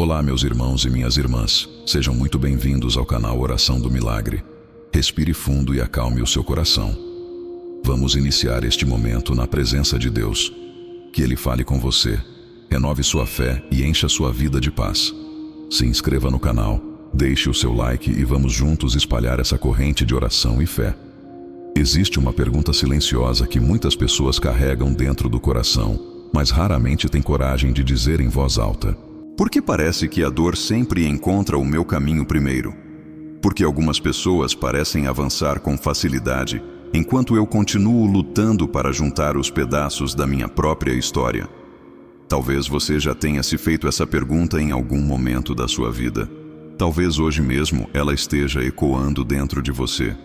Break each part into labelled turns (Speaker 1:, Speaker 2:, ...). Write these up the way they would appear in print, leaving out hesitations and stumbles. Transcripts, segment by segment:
Speaker 1: Olá, meus irmãos e minhas irmãs. Sejam muito bem-vindos ao canal Oração do Milagre. Respire fundo e acalme o seu coração. Vamos iniciar este momento na presença de Deus. Que Ele fale com você, renove sua fé e encha sua vida de paz. Se inscreva no canal, deixe o seu like e vamos juntos espalhar essa corrente de oração e fé. Existe uma pergunta silenciosa que muitas pessoas carregam dentro do coração, mas raramente têm coragem de dizer em voz alta. Por que parece que a dor sempre encontra o meu caminho primeiro? Porque algumas pessoas parecem avançar com facilidade, enquanto eu continuo lutando para juntar os pedaços da minha própria história. Talvez você já tenha se feito essa pergunta em algum momento da sua vida. Talvez hoje mesmo ela esteja ecoando dentro de você.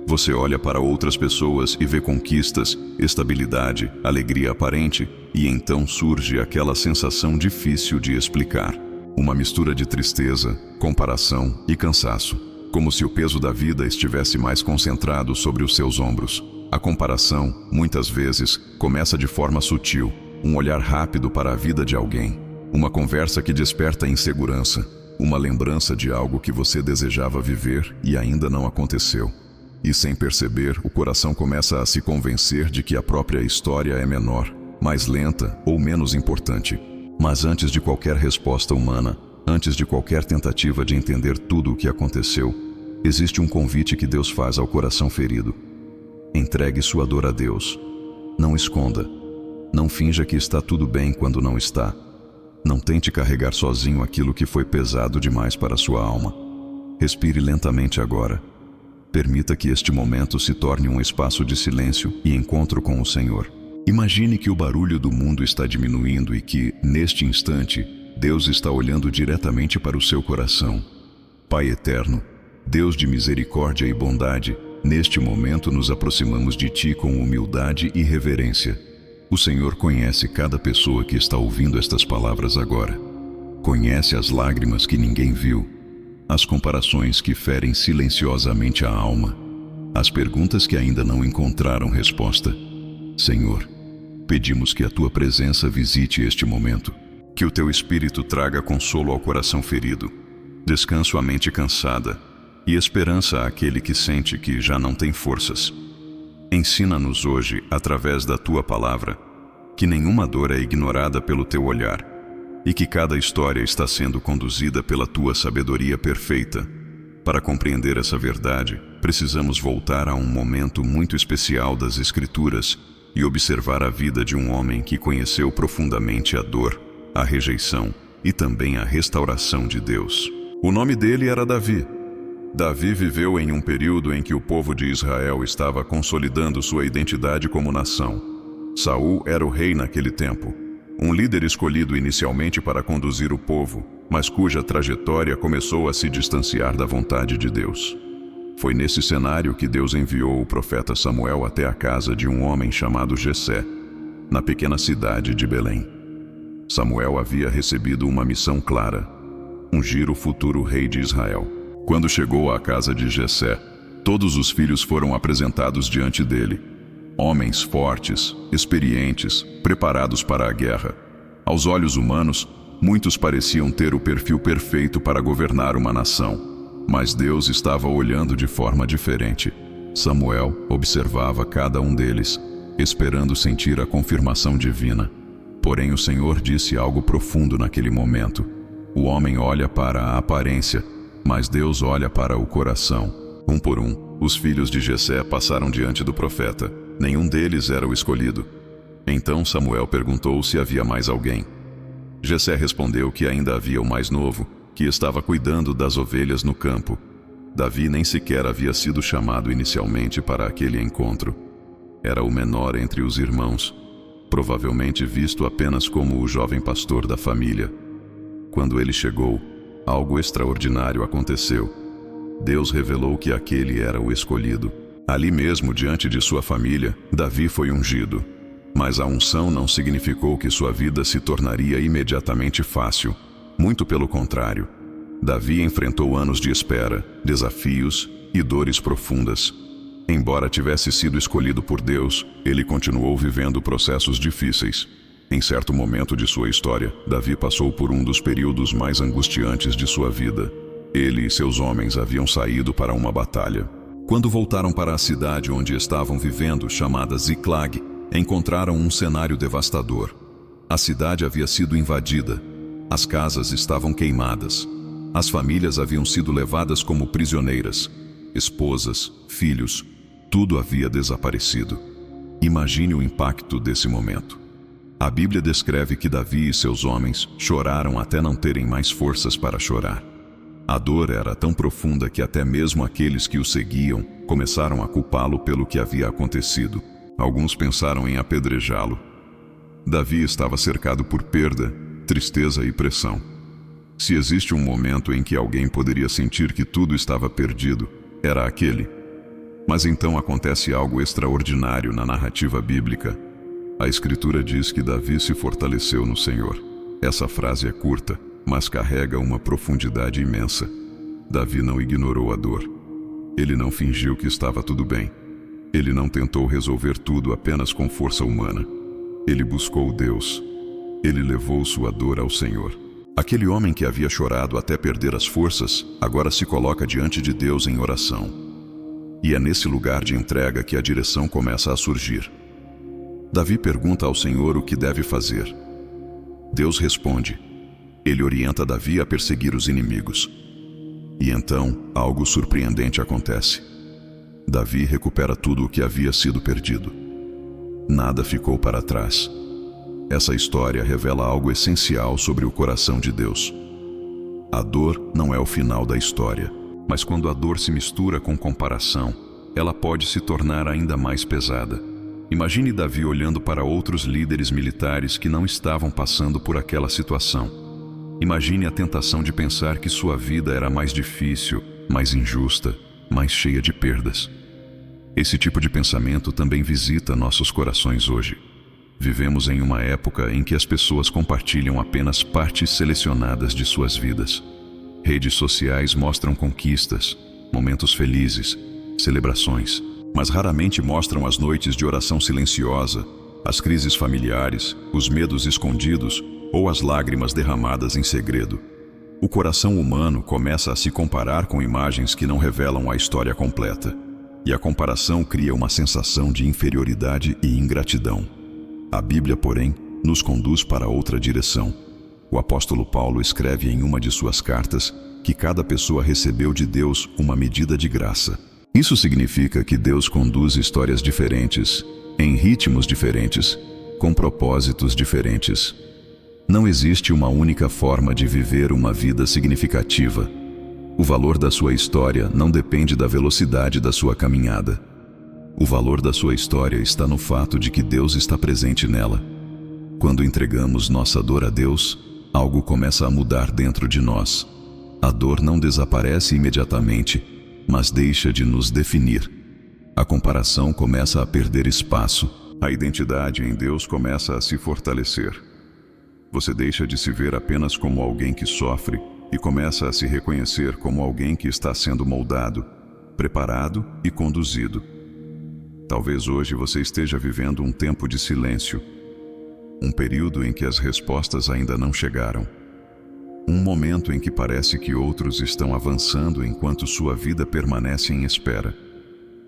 Speaker 1: Você olha para outras pessoas e vê conquistas, estabilidade, alegria aparente, e então surge aquela sensação difícil de explicar. Uma mistura de tristeza, comparação e cansaço, como se o peso da vida estivesse mais concentrado sobre os seus ombros. A comparação, muitas vezes, começa de forma sutil, um olhar rápido para a vida de alguém, uma conversa que desperta insegurança, uma lembrança de algo que você desejava viver e ainda não aconteceu. E sem perceber, o coração começa a se convencer de que a própria história é menor, mais lenta ou menos importante. Mas antes de qualquer resposta humana, antes de qualquer tentativa de entender tudo o que aconteceu, existe um convite que Deus faz ao coração ferido. Entregue sua dor a Deus. Não esconda. Não finja que está tudo bem quando não está. Não tente carregar sozinho aquilo que foi pesado demais para sua alma. Respire lentamente agora. Permita que este momento se torne um espaço de silêncio e encontro com o Senhor. Imagine que o barulho do mundo está diminuindo e que, neste instante, Deus está olhando diretamente para o seu coração. Pai eterno, Deus de misericórdia e bondade, neste momento nos aproximamos de Ti com humildade e reverência. O Senhor conhece cada pessoa que está ouvindo estas palavras agora. Conhece as lágrimas que ninguém viu, as comparações que ferem silenciosamente a alma, as perguntas que ainda não encontraram resposta. Senhor, pedimos que a Tua presença visite este momento, que o Teu Espírito traga consolo ao coração ferido, descanso à mente cansada e esperança àquele que sente que já não tem forças. Ensina-nos hoje, através da Tua palavra, que nenhuma dor é ignorada pelo Teu olhar, e que cada história está sendo conduzida pela Tua sabedoria perfeita. Para compreender essa verdade, precisamos voltar a um momento muito especial das Escrituras e observar a vida de um homem que conheceu profundamente a dor, a rejeição e também a restauração de Deus. O nome dele era Davi. Davi viveu em um período em que o povo de Israel estava consolidando sua identidade como nação. Saul era o rei naquele tempo. Um líder escolhido inicialmente para conduzir o povo, mas cuja trajetória começou a se distanciar da vontade de Deus. Foi nesse cenário que Deus enviou o profeta Samuel até a casa de um homem chamado Jessé, na pequena cidade de Belém. Samuel havia recebido uma missão clara: ungir o futuro rei de Israel. Quando chegou à casa de Jessé, todos os filhos foram apresentados diante dele. Homens fortes, experientes, preparados para a guerra. Aos olhos humanos, muitos pareciam ter o perfil perfeito para governar uma nação. Mas Deus estava olhando de forma diferente. Samuel observava cada um deles, esperando sentir a confirmação divina. Porém, o Senhor disse algo profundo naquele momento. O homem olha para a aparência, mas Deus olha para o coração. Um por um, os filhos de Jessé passaram diante do profeta. Nenhum deles era o escolhido. Então Samuel perguntou se havia mais alguém. Jessé respondeu que ainda havia o mais novo, que estava cuidando das ovelhas no campo. Davi nem sequer havia sido chamado inicialmente para aquele encontro. Era o menor entre os irmãos, provavelmente visto apenas como o jovem pastor da família. Quando ele chegou, algo extraordinário aconteceu. Deus revelou que aquele era o escolhido. Ali mesmo, diante de sua família, Davi foi ungido. Mas a unção não significou que sua vida se tornaria imediatamente fácil. Muito pelo contrário. Davi enfrentou anos de espera, desafios e dores profundas. Embora tivesse sido escolhido por Deus, ele continuou vivendo processos difíceis. Em certo momento de sua história, Davi passou por um dos períodos mais angustiantes de sua vida. Ele e seus homens haviam saído para uma batalha. Quando voltaram para a cidade onde estavam vivendo, chamada Ziclag, encontraram um cenário devastador. A cidade havia sido invadida. As casas estavam queimadas. As famílias haviam sido levadas como prisioneiras. Esposas, filhos, tudo havia desaparecido. Imagine o impacto desse momento. A Bíblia descreve que Davi e seus homens choraram até não terem mais forças para chorar. A dor era tão profunda que até mesmo aqueles que o seguiam começaram a culpá-lo pelo que havia acontecido. Alguns pensaram em apedrejá-lo. Davi estava cercado por perda, tristeza e pressão. Se existe um momento em que alguém poderia sentir que tudo estava perdido, era aquele. Mas então acontece algo extraordinário na narrativa bíblica. A Escritura diz que Davi se fortaleceu no Senhor. Essa frase é curta, mas carrega uma profundidade imensa. Davi não ignorou a dor. Ele não fingiu que estava tudo bem. Ele não tentou resolver tudo apenas com força humana. Ele buscou Deus. Ele levou sua dor ao Senhor. Aquele homem que havia chorado até perder as forças, agora se coloca diante de Deus em oração. E é nesse lugar de entrega que a direção começa a surgir. Davi pergunta ao Senhor o que deve fazer. Deus responde. Ele orienta Davi a perseguir os inimigos. E então, algo surpreendente acontece. Davi recupera tudo o que havia sido perdido. Nada ficou para trás. Essa história revela algo essencial sobre o coração de Deus. A dor não é o final da história, mas quando a dor se mistura com comparação, ela pode se tornar ainda mais pesada. Imagine Davi olhando para outros líderes militares que não estavam passando por aquela situação. Imagine a tentação de pensar que sua vida era mais difícil, mais injusta, mais cheia de perdas. Esse tipo de pensamento também visita nossos corações hoje. Vivemos em uma época em que as pessoas compartilham apenas partes selecionadas de suas vidas. Redes sociais mostram conquistas, momentos felizes, celebrações, mas raramente mostram as noites de oração silenciosa, as crises familiares, os medos escondidos ou as lágrimas derramadas em segredo. O coração humano começa a se comparar com imagens que não revelam a história completa. E a comparação cria uma sensação de inferioridade e ingratidão. A Bíblia, porém, nos conduz para outra direção. O apóstolo Paulo escreve em uma de suas cartas que cada pessoa recebeu de Deus uma medida de graça. Isso significa que Deus conduz histórias diferentes, em ritmos diferentes, com propósitos diferentes. Não existe uma única forma de viver uma vida significativa. O valor da sua história não depende da velocidade da sua caminhada. O valor da sua história está no fato de que Deus está presente nela. Quando entregamos nossa dor a Deus, algo começa a mudar dentro de nós. A dor não desaparece imediatamente, mas deixa de nos definir. A comparação começa a perder espaço. A identidade em Deus começa a se fortalecer. Você deixa de se ver apenas como alguém que sofre e começa a se reconhecer como alguém que está sendo moldado, preparado e conduzido. Talvez hoje você esteja vivendo um tempo de silêncio, um período em que as respostas ainda não chegaram. Um momento em que parece que outros estão avançando enquanto sua vida permanece em espera.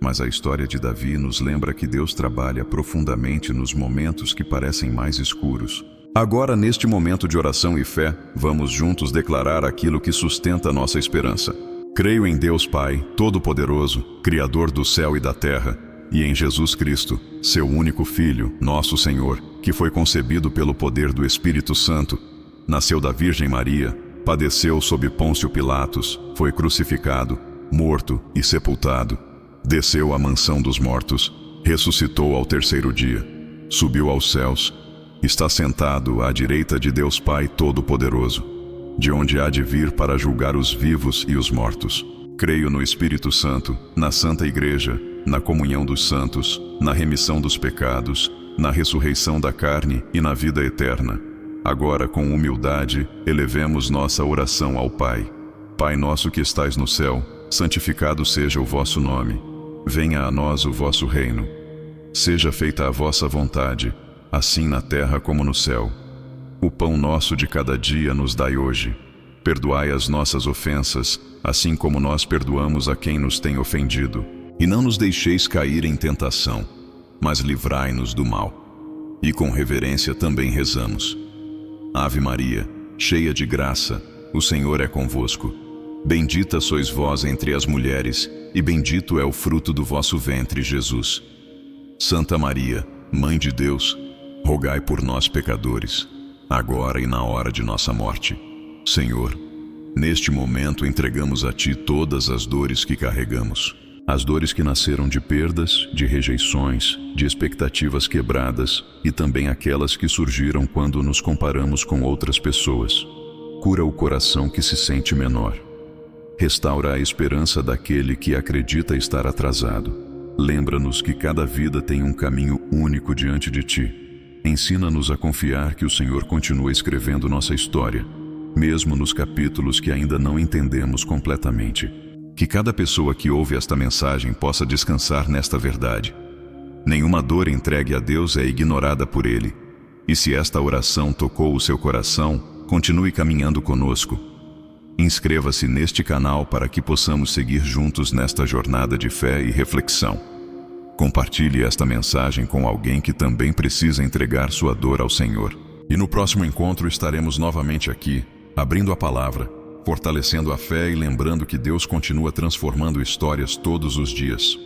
Speaker 1: Mas a história de Davi nos lembra que Deus trabalha profundamente nos momentos que parecem mais escuros. Agora, neste momento de oração e fé, vamos juntos declarar aquilo que sustenta nossa esperança. Creio em Deus Pai, Todo-Poderoso, Criador do céu e da terra, e em Jesus Cristo, seu único Filho, nosso Senhor, que foi concebido pelo poder do Espírito Santo, nasceu da Virgem Maria, padeceu sob Pôncio Pilatos, foi crucificado, morto e sepultado, desceu à mansão dos mortos, ressuscitou ao terceiro dia, subiu aos céus, está sentado à direita de Deus Pai Todo-Poderoso, de onde há de vir para julgar os vivos e os mortos. Creio no Espírito Santo, na Santa Igreja, na comunhão dos santos, na remissão dos pecados, na ressurreição da carne e na vida eterna. Agora, com humildade, elevemos nossa oração ao Pai. Pai nosso que estais no céu, santificado seja o vosso nome. Venha a nós o vosso reino. Seja feita a vossa vontade, assim na terra como no céu. O pão nosso de cada dia nos dai hoje. Perdoai as nossas ofensas, assim como nós perdoamos a quem nos tem ofendido. E não nos deixeis cair em tentação, mas livrai-nos do mal. E com reverência também rezamos. Ave Maria, cheia de graça, o Senhor é convosco. Bendita sois vós entre as mulheres, e bendito é o fruto do vosso ventre, Jesus. Santa Maria, Mãe de Deus, rogai por nós, pecadores, agora e na hora de nossa morte. Senhor, neste momento entregamos a Ti todas as dores que carregamos. As dores que nasceram de perdas, de rejeições, de expectativas quebradas e também aquelas que surgiram quando nos comparamos com outras pessoas. Cura o coração que se sente menor. Restaura a esperança daquele que acredita estar atrasado. Lembra-nos que cada vida tem um caminho único diante de Ti. Ensina-nos a confiar que o Senhor continua escrevendo nossa história, mesmo nos capítulos que ainda não entendemos completamente. Que cada pessoa que ouve esta mensagem possa descansar nesta verdade. Nenhuma dor entregue a Deus é ignorada por Ele. E se esta oração tocou o seu coração, continue caminhando conosco. Inscreva-se neste canal para que possamos seguir juntos nesta jornada de fé e reflexão. Compartilhe esta mensagem com alguém que também precisa entregar sua dor ao Senhor. E no próximo encontro estaremos novamente aqui, abrindo a palavra, fortalecendo a fé e lembrando que Deus continua transformando histórias todos os dias.